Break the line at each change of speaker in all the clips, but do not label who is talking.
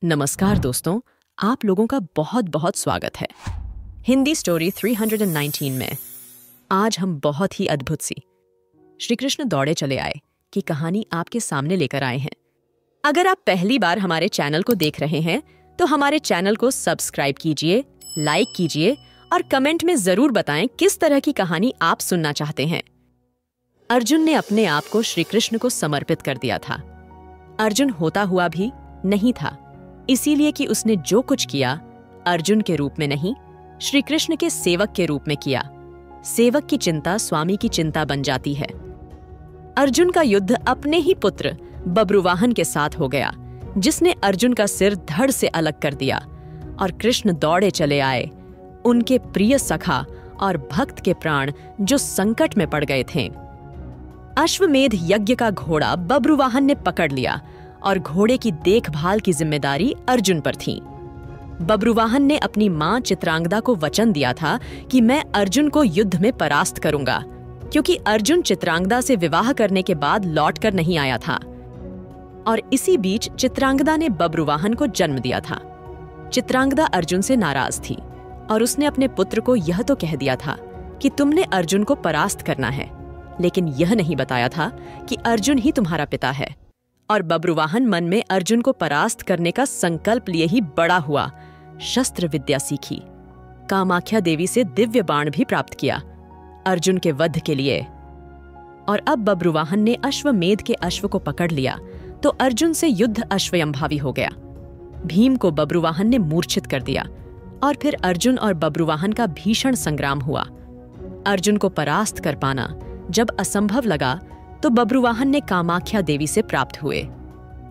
नमस्कार दोस्तों, आप लोगों का बहुत बहुत स्वागत है हिंदी स्टोरी 319 में। आज हम बहुत ही अद्भुत सी श्री कृष्ण दौड़े चले आए की कहानी आपके सामने लेकर आए हैं। अगर आप पहली बार हमारे चैनल को देख रहे हैं तो हमारे चैनल को सब्सक्राइब कीजिए, लाइक कीजिए और कमेंट में जरूर बताएं किस तरह की कहानी आप सुनना चाहते हैं। अर्जुन ने अपने आप को श्री कृष्ण को समर्पित कर दिया था। अर्जुन होता हुआ भी नहीं था, इसीलिए कि उसने जो कुछ किया अर्जुन के रूप में नहीं, श्री कृष्ण के सेवक के रूप में किया। सेवक की चिंता स्वामी की चिंता बन जाती है। अर्जुन का युद्ध अपने ही पुत्र बब्रुवाहन के साथ हो गया, जिसने अर्जुन का सिर धड़ से अलग कर दिया और कृष्ण दौड़े चले आए, उनके प्रिय सखा और भक्त के प्राण जो संकट में पड़ गए थे। अश्वमेध यज्ञ का घोड़ा बब्रुवाहन ने पकड़ लिया और घोड़े की देखभाल की जिम्मेदारी अर्जुन पर थी। बब्रुवाहन ने अपनी मां चित्रांगदा को वचन दिया था कि मैं अर्जुन को युद्ध में परास्त करूंगा, क्योंकि अर्जुन चित्रांगदा से विवाह करने के बाद लौटकर नहीं आया था। और इसी बीच चित्रांगदा ने बब्रुवाहन को जन्म दिया था। चित्रांगदा अर्जुन से नाराज थी और उसने अपने पुत्र को यह तो कह दिया था कि तुमने अर्जुन को परास्त करना है, लेकिन यह नहीं बताया था कि अर्जुन ही तुम्हारा पिता है। और बब्रुवाहन मन में अर्जुन को परास्त करने का संकल्प लिए ही बड़ा हुआ। शस्त्र विद्या सीखी, कामाख्या देवी से दिव्य बाण भी प्राप्त किया अर्जुन के वध के लिए। और अब बब्रुवाहन ने अश्वमेध के अश्व को पकड़ लिया तो अर्जुन से युद्ध अश्वयंभावी हो गया। भीम को बब्रुवाहन ने मूर्छित कर दिया और फिर अर्जुन और बब्रुवाहन का भीषण संग्राम हुआ। अर्जुन को परास्त कर पाना जब असंभव लगा तो बब्रुवाहन ने कामाख्या देवी से प्राप्त हुए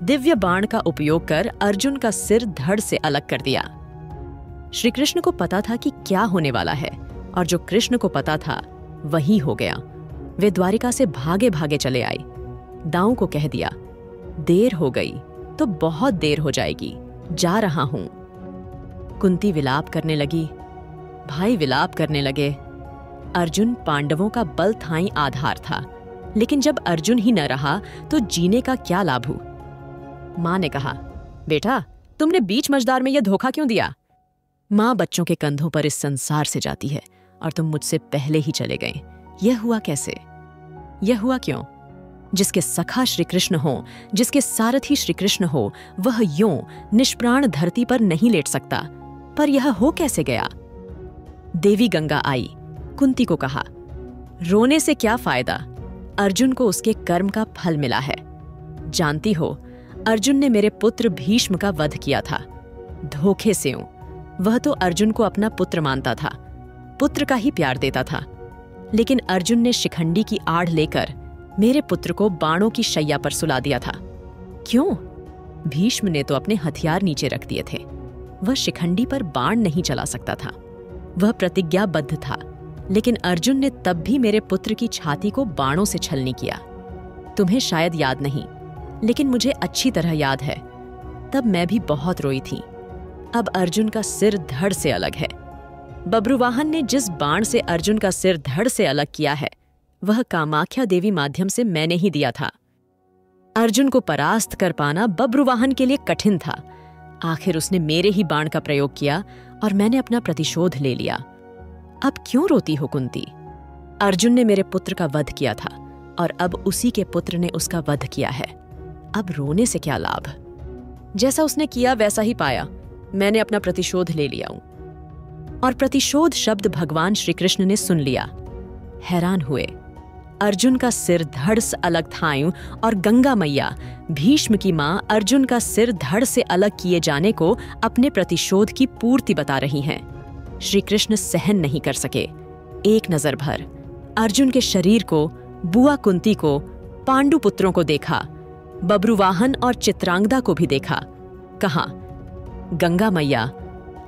दिव्य बाण का उपयोग कर अर्जुन का सिर धड़ से अलग कर दिया। श्री कृष्ण को पता था कि क्या होने वाला है, और जो कृष्ण को पता था वही हो गया। वे द्वारिका से भागे भागे चले आए। दाऊ को कह दिया, देर हो गई तो बहुत देर हो जाएगी, जा रहा हूं। कुंती विलाप करने लगी, भाई विलाप करने लगे। अर्जुन पांडवों का बलथाई आधार था, लेकिन जब अर्जुन ही न रहा तो जीने का क्या लाभ हो। मां ने कहा, बेटा तुमने बीच मझदार में यह धोखा क्यों दिया? मां बच्चों के कंधों पर इस संसार से जाती है और तुम मुझसे पहले ही चले गए। यह हुआ कैसे? यह हुआ क्यों? जिसके सखा श्री कृष्ण हो, जिसके सारथी श्री कृष्ण हो, वह यूं निष्प्राण धरती पर नहीं लेट सकता, पर यह हो कैसे गया? देवी गंगा आई, कुंती को कहा, रोने से क्या फायदा, अर्जुन को उसके कर्म का फल मिला है। जानती हो, अर्जुन ने मेरे पुत्र भीष्म का वध किया था, धोखे से। वह तो अर्जुन को अपना पुत्र मानता था, पुत्र का ही प्यार देता था, लेकिन अर्जुन ने शिखंडी की आड़ लेकर मेरे पुत्र को बाणों की शैया पर सुला दिया था। क्यों? भीष्म ने तो अपने हथियार नीचे रख दिए थे। वह शिखंडी पर बाण नहीं चला सकता था, वह प्रतिज्ञाबद्ध था, लेकिन अर्जुन ने तब भी मेरे पुत्र की छाती को बाणों से छलनी किया। तुम्हें शायद याद नहीं, लेकिन मुझे अच्छी तरह याद है। तब मैं भी बहुत रोई थी। अब अर्जुन का सिर धड़ से अलग है। बब्रुवाहन ने जिस बाण से अर्जुन का सिर धड़ से अलग किया है, वह कामाख्या देवी माध्यम से मैंने ही दिया था। अर्जुन को परास्त कर पाना बब्रुवाहन के लिए कठिन था। आखिर उसने मेरे ही बाण का प्रयोग किया और मैंने अपना प्रतिशोध ले लिया। अब क्यों रोती हो कुंती? अर्जुन ने मेरे पुत्र का वध किया था और अब उसी के पुत्र ने उसका वध किया है। अब रोने से क्या लाभ? जैसा उसने किया वैसा ही पाया। मैंने अपना प्रतिशोध ले लिया हूं। और प्रतिशोध शब्द भगवान श्री कृष्ण ने सुन लिया। हैरान हुए। अर्जुन का सिर धड़ से अलग थायूं और गंगा मैया, भीष्म की मां, अर्जुन का सिर धड़ से अलग किए जाने को अपने प्रतिशोध की पूर्ति बता रही हैं। श्री कृष्ण सहन नहीं कर सके। एक नजर भर अर्जुन के शरीर को, बुआ कुंती को, पांडु पुत्रों को देखा, बब्रुवाहन और चित्रांगदा को भी देखा। कहा, गंगा मैया,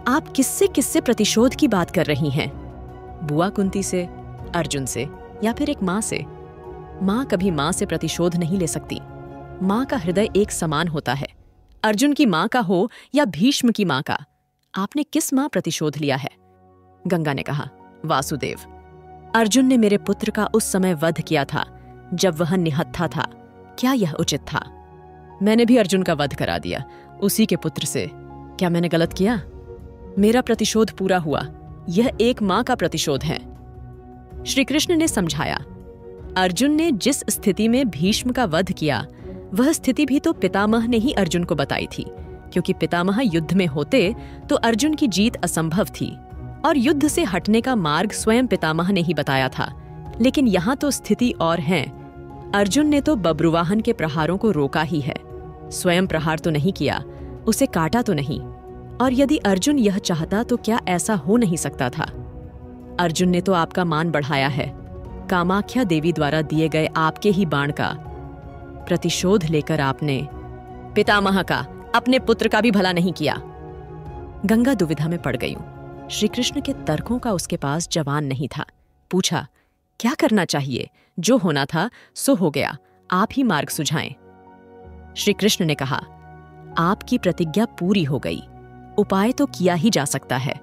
आप किससे किससे प्रतिशोध की बात कर रही हैं? बुआ कुंती से, अर्जुन से, या फिर एक मां से? मां कभी मां से प्रतिशोध नहीं ले सकती। मां का हृदय एक समान होता है, अर्जुन की मां का हो या भीष्म की मां का। आपने किस मां प्रतिशोध लिया है? गंगा ने कहा, वासुदेव। अर्जुन ने मेरे पुत्र का उस समय वध किया था जब वह निहत्था था। क्या यह उचित था? मैंने भी अर्जुन का वध करा दिया। उसी के पुत्र से। क्या मैंने गलत किया? मेरा प्रतिशोध पूरा हुआ। यह एक मां का प्रतिशोध है। श्री कृष्ण ने समझाया, अर्जुन ने जिस स्थिति में भीष्म का वध किया, वह स्थिति भी तो पितामह ने ही अर्जुन को बताई थी, क्योंकि पितामह युद्ध में होते तो अर्जुन की जीत असंभव थी और युद्ध से हटने का मार्ग स्वयं पितामह ने ही बताया था। लेकिन यहाँ तो स्थिति और है। अर्जुन ने तो बब्रुवाहन के प्रहारों को रोका ही है, स्वयं प्रहार तो नहीं किया, उसे काटा तो नहीं। और यदि अर्जुन यह चाहता तो क्या ऐसा हो नहीं सकता था? अर्जुन ने तो आपका मान बढ़ाया है। कामाख्या देवी द्वारा दिए गए आपके ही बाण का प्रतिशोध लेकर आपने पितामह का, अपने पुत्र का भी भला नहीं किया। गंगा दुविधा में पड़ गई हूं। श्री कृष्ण के तर्कों का उसके पास जवाब नहीं था। पूछा, क्या करना चाहिए? जो होना था सो हो गया, आप ही मार्ग सुझाएं। श्री कृष्ण ने कहा, आपकी प्रतिज्ञा पूरी हो गई। उपाय तो किया ही जा सकता है,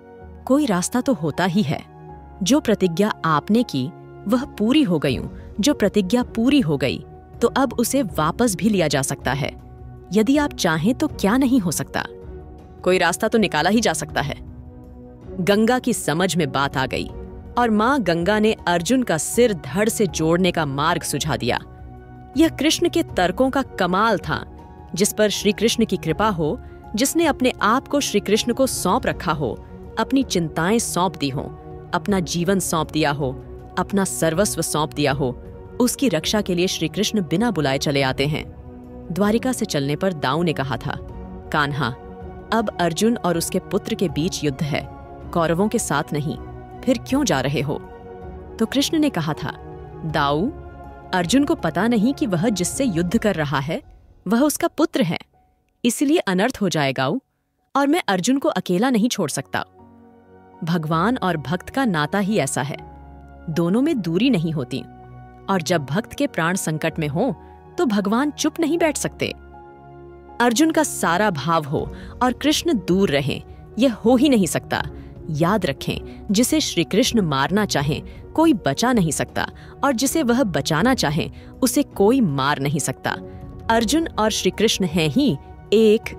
कोई रास्ता तो होता ही है। जो प्रतिज्ञा आपने की वह पूरी हो गई। जो प्रतिज्ञा पूरी हो गई तो अब उसे वापस भी लिया जा सकता है। यदि आप चाहें तो क्या नहीं हो सकता? कोई रास्ता तो निकाला ही जा सकता है। गंगा की समझ में बात आ गई और मां गंगा ने अर्जुन का सिर धड़ से जोड़ने का मार्ग सुझा दिया। यह कृष्ण के तर्कों का कमाल था, जिस पर श्री कृष्ण की कृपा हो, जिसने अपने आप को श्री कृष्ण को सौंप रखा हो, अपनी चिंताएं सौंप दी हो, अपना जीवन सौंप दिया हो, अपना सर्वस्व सौंप दिया हो। उसकी रक्षा के लिए श्री कृष्ण बिना बुलाए चले आते हैं। द्वारिका से चलने पर दाऊ ने कहा था, कान्हा, अब अर्जुन और उसके पुत्र के बीच युद्ध है, कौरवों के साथ नहीं, फिर क्यों जा रहे हो? तो कृष्ण ने कहा था, दाऊ, अर्जुन को पता नहीं कि वह जिससे युद्ध कर रहा है वह उसका पुत्र है, इसलिए अनर्थ हो जाएगा और मैं अर्जुन को अकेला नहीं छोड़ सकता। भगवान और भक्त का नाता ही ऐसा है, दोनों में दूरी नहीं होती, और जब भक्त के प्राण संकट में हो तो भगवान चुप नहीं बैठ सकते। अर्जुन का सारा भाव हो और कृष्ण दूर रहें, यह हो ही नहीं सकता। याद रखें, जिसे श्री कृष्ण मारना चाहें कोई बचा नहीं सकता, और जिसे वह बचाना चाहें उसे कोई मार नहीं सकता। अर्जुन और श्री कृष्ण हैं ही एक,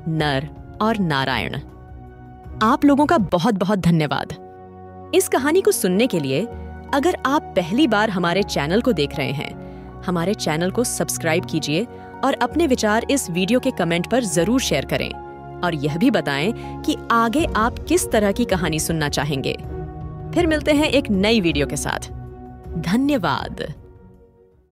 नर और नारायण। आप लोगों का बहुत बहुत धन्यवाद। इस कहानी को सुनने के लिए अगर आप पहली बार हमारे चैनल को देख रहे हैं, हमारे चैनल को सब्सक्राइब कीजिए और अपने विचार इस वीडियो के कमेंट पर जरूर शेयर करें, और यह भी बताएं कि आगे आप किस तरह की कहानी सुनना चाहेंगे। फिर मिलते हैं एक नई वीडियो के साथ। धन्यवाद।